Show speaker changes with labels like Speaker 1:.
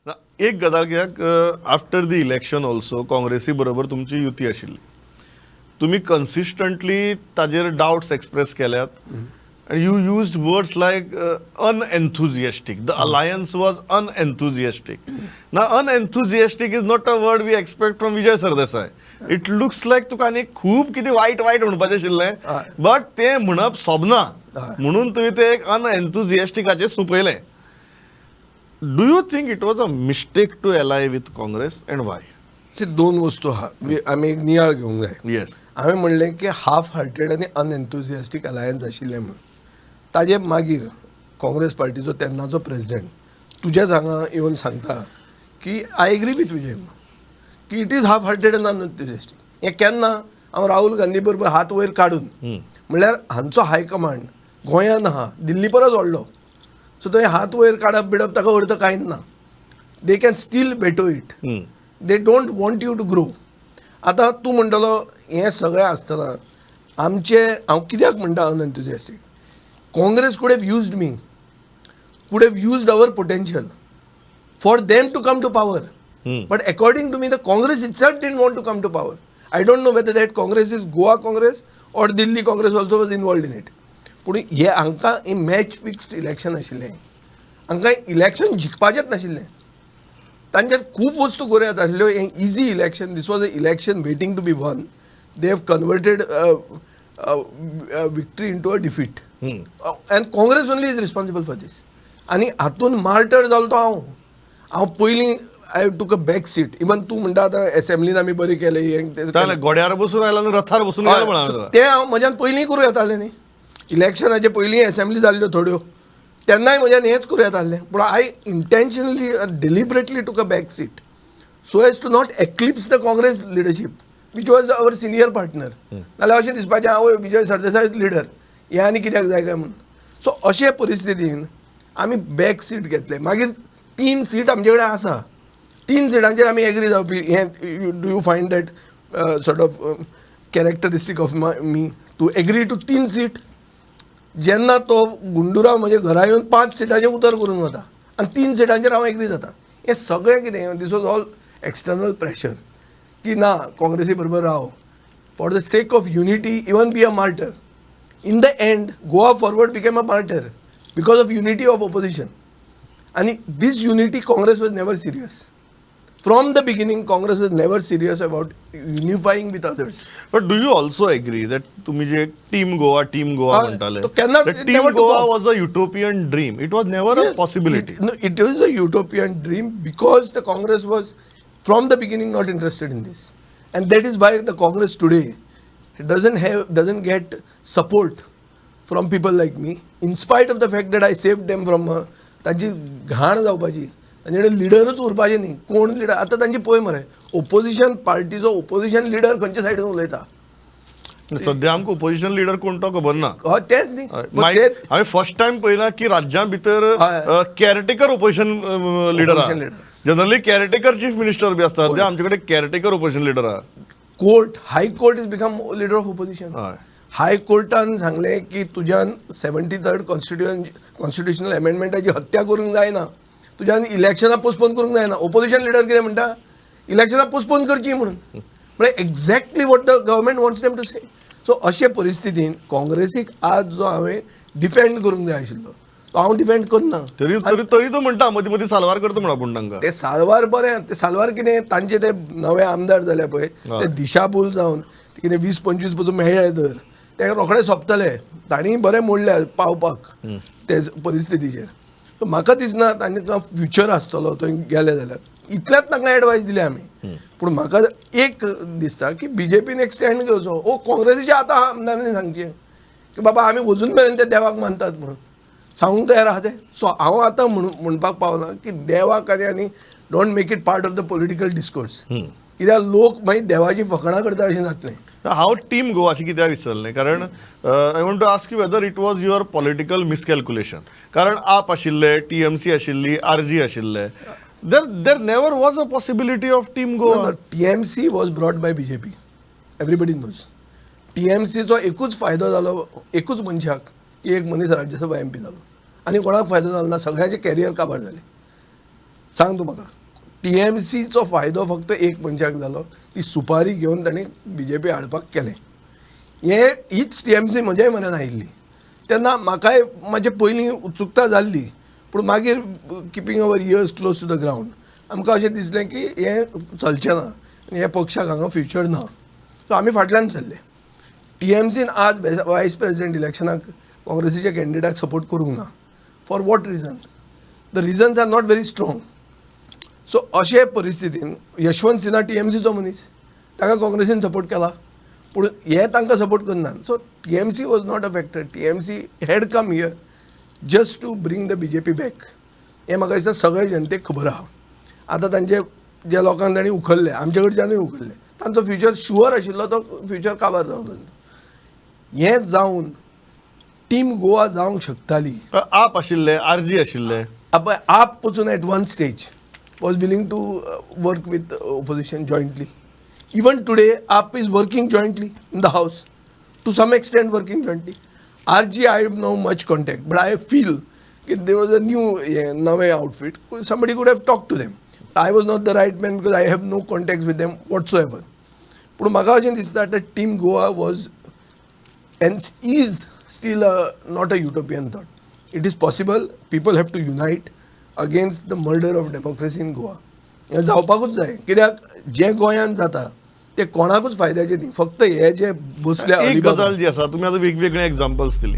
Speaker 1: एक गजाल कित्याक आफ्टर द इलेक्शन ऑल्सो काँग्रेसी बरोबर तुमची युती आशिल्ली. तुम्ही कन्सिस्टंटली ताजेर डाउट्स एक्सप्रेस केल्यात and you used words like unenthusiastic. The alliance was unenthusiastic. Now, unenthusiastic is not a word we expect from Vijay Sardesai. It looks like तुका आनी खूब कितें वायट म्हणपाचें आशिल्लें, बट तें म्हणप सोबना म्हणून तुवें तें एक अनएन्थुजियास्टिकाचेर सोंपयलें. Do you think it was a mistake to ally with Congress and why?
Speaker 2: दोन वस्तू आहा आमी एक नियाळ घेवंक जाय.
Speaker 1: येस,
Speaker 2: हांवें म्हणलें की हाफ हार्टेड आनी अनएन्थुजियास्टीक अलायन्स आशिल्लें म्हणून. ताजे मागीर काँग्रेस पार्टीचो तेन्नाचो प्रेसिडेंट तुजेच हांगा येवन सांगता की आय एग्री विथ विजय की it is half hearted and unenthusiastic. हें केन्ना हांव राहुल गांधी बरोबर हात वयर काडून म्हणल्यार हांचो हायकमांड गोंयांत आहा, दिल्ली परस व्हडलो, सो थंय हात वयर काडप बिडप ताका अर्थ कांयच ना. They can still veto it. They don't want you to grow. आतां तूं म्हणटलो हें सगळें आसतना हांव कित्याक म्हणटा अनएन्थुजियास्टीक. Congress could have used me, could have used our potential for them to come to power. But according to me, the Congress itself didn't want to come to power. I don't know whether that Congress is Goa Congress or Delhi Congress also was involved in it. पूण हे हांकां match fixed election आशिल्लें, हांकां election जिखपाचेंच नाशिल्लें. तांच्यात खूब वस्तू गरज आसल्यो. हें easy election, this was a election waiting to be won. They have converted victory into a defeat. And Congress only is responsible for this. आणि हातून मार्टर जालो तो हांव पयलीं आय टूक अ बॅक सीट. इवन तूं म्हणटा आतां असेंब्लीन आमी बरें केलें,
Speaker 1: घोड्यार बसून आयला आनी रथार बसून गेलो म्हणून
Speaker 2: तें हांव म्हज्यान पयलीं करूं येतालें न्ही. इलेक्शनाचे पयलीं असेंब्ली जाल्ल्यो थोड्यो, तेन्नाय म्हज्यान हेंच करूं येतालें. पूण I intentionally deliberately took a back seat so as to not eclipse the Congress leadership which was our senior partner. नाल्यार अशें दिसपाचें हांव विजय सरदेसाय लिडर, हें आनी कित्याक जाय काय म्हणून. सो अशे परिस्थितीन आमी बॅक सीट घेतले. मागीर 3 सीट आमचे कडेन आसा. 3 सीटांचेर आमी एग्री जावपी. हें do you find that sort of characteristic of me to agree to 3 seat. जेन्ना तो गुंडुराव म्हज्या घरा येवन 5 सीटाचें उतर करून वता आनी 3 सीटांचेर हांव एग्री जाता. हें सगळें कितें, this was all external pressure की ना काँग्रेसी बरोबर राव for the sake of unity, even be a martyr. In the end Goa Forward became a martyr because of unity of opposition. आणि this unity Congress was never serious. From the beginning Congress was never serious about unifying with others.
Speaker 1: But do you also agree that तुम्ही जे team Goa म्हणटाले,
Speaker 2: केन्ना
Speaker 1: team Goa was a utopian dream. It was never a possibility.
Speaker 2: It is a utopian dream because the Congress was from the beginning not interested in this, and that is why the Congress today doesn't get support from people like me, in spite of the fact that I saved them from तांची घाण जावपाची, तांचे कडेन लिडरच उरपाचें न्ही. कोण leader आतां तांची पळय मरे, ओपोजिशन पार्टीचो ओपोजिशन लिडर खंयच्या सायडीन उलयता.
Speaker 1: सध्या आमकां ओपोजिशन लिडर कोण तो खबर ना.
Speaker 2: तेंच न्ही.
Speaker 1: हांवें फर्स्ट टायम पळयलां की राज्या भितर कॅरेटेकर ओपोजिशन लिडर आहा. जनरली कॅरेटेकर चीफ मिनिस्टर बी असतात, ते आमचे कडेन कॅरेटेकर ओपोजिशन लिडर आहा.
Speaker 2: Court, high court is become leader of opposition. High कोर्टान सांगलें की तुज्यान 73rd कॉन्स्टिट्युशनल अमेंडमेंटाची हत्या करूंक जायना, तुज्यान इलेक्शनां पोस्टपोन करूंक जायना. ओपोजिशन लिडर कितें म्हणटा, इलेक्शनां पोस्टपोन करची म्हणून. म्हणजे exactly what the government wants them to say. So अशे परिस्थितीन काँग्रेसीक आज जो हांवें डिफेंड करूंक जाय आशिल्लो तो हांव डिफेंड करना.
Speaker 1: तरी तो म्हणटा मदीं मदीं सालवार करता म्हणा. पूण तांकां
Speaker 2: ते सालवार बरें, ते सालवार कितें तांचे ते नवे आमदार जाले पळय, ते दिशाभूल जावन कितें 20-25 पसून मेळ्ळे तर ते रोखडे सोंपतले. तांणी बरें मोडले पावपाक ते परिस्थितीचेर. सो म्हाका दिसना तांकां फ्युचर आसतलो थंय गेले जाल्यार. इतल्याच तांकां एडवायस दिली आमी. पूण म्हाका एक दिसता की बीजेपीन एक स्टँड घेवचो. काँग्रेसीच्या आतां आमदारांनी सांगचें की बाबा आमी वचून मेरेन ते देवाक मानतात म्हणून सांगूंक तयार आहा ते. सो हांव आतां म्हणपाक पावना की देवाक आनी don't make it part of the political discourse. कित्याक लोक मागीर देवाची फकाणां करता अशें जातलें.
Speaker 1: हांव टीम गोवा अशें कित्याक विचारलें, कारण I want to ask you whether it was your political miscalculation. कारण आप आशिल्ले, TMC आशिल्ली, RG आशिल्ले. There never was a possibility of team Goa.
Speaker 2: TMC was brought by BJP. Everybody knows. TMCचो एकूच फायदो जालो एकूच मनशाक की एक मनीस राज्यसभा MP जालो, आनी कोणाक फायदो जालो ना. सगळ्यांचे कॅरियर काबार जाले. सांग तूं म्हाका TMCचो फायदो फक्त एक मनशाक जालो, ती सुपारी घेवन ताणें BJP हाडपाक केलें. हीच TMC म्हज्याय मनान आयिल्ली. तेन्ना म्हाकाय म्हाजे पयलीं उत्सुकता जाल्ली, पूण मागीर keeping our ears close to the ground आमकां अशें दिसलें की हें चलचें ना आनी हे पक्षाक हांगा फ्युचर ना. सो आमी फाटल्यान सरले. TMCन आज वायस प्रेसिडेंट इलेक्शनाक काँग्रेसीच्या कॅन्डिडेटाक सपोर्ट करूंक ना. For what reason? The reasons are not very strong. So अशे परिस्थितीन यशवंत सिन्हा TMCचो मनीस, ताका काँग्रेसीन सपोर्ट केला, पूण हे तांकां सपोर्ट करना. So TMC was not affected. TMC had come here just to bring the BJP back. हें म्हाका दिसता सगळे जनतेक खबर आहा. आतां तांचे ज्या लोकांक तांणी उखल्ले, आमचे कडच्यानूय उखल्ले, तांचो फ्युचर शुअर आशिल्लो तो फ्युचर काबार जालो. हें जावन टीम गोवा जावंक शकताली.
Speaker 1: आप आशिल्ले, RG आशिल्ले.
Speaker 2: आप पसून at one stage was willing to work with opposition jointly. Even today, AAP is working jointly in the house, to some extent working jointly. RG, I have no much contact, but I feel that there was a new Nave outfit. Somebody could have talked to them. I was not the right man because I have no contacts with them whatsoever. But म्हाका अशें दिसता that Team Goa was and is still not a utopian thought. It is possible. People have to unite against the murder of democracy in Goa. हें जावपाकूच जाय. कित्याक जें गोंयांत जाता तें कोणाकूच फायद्याचें न्ही. फक्त हे जे बसल्या
Speaker 1: एक गजाल जी आसा, तुमी आतां वेगवेगळे एग्जाम्पल्स दिली.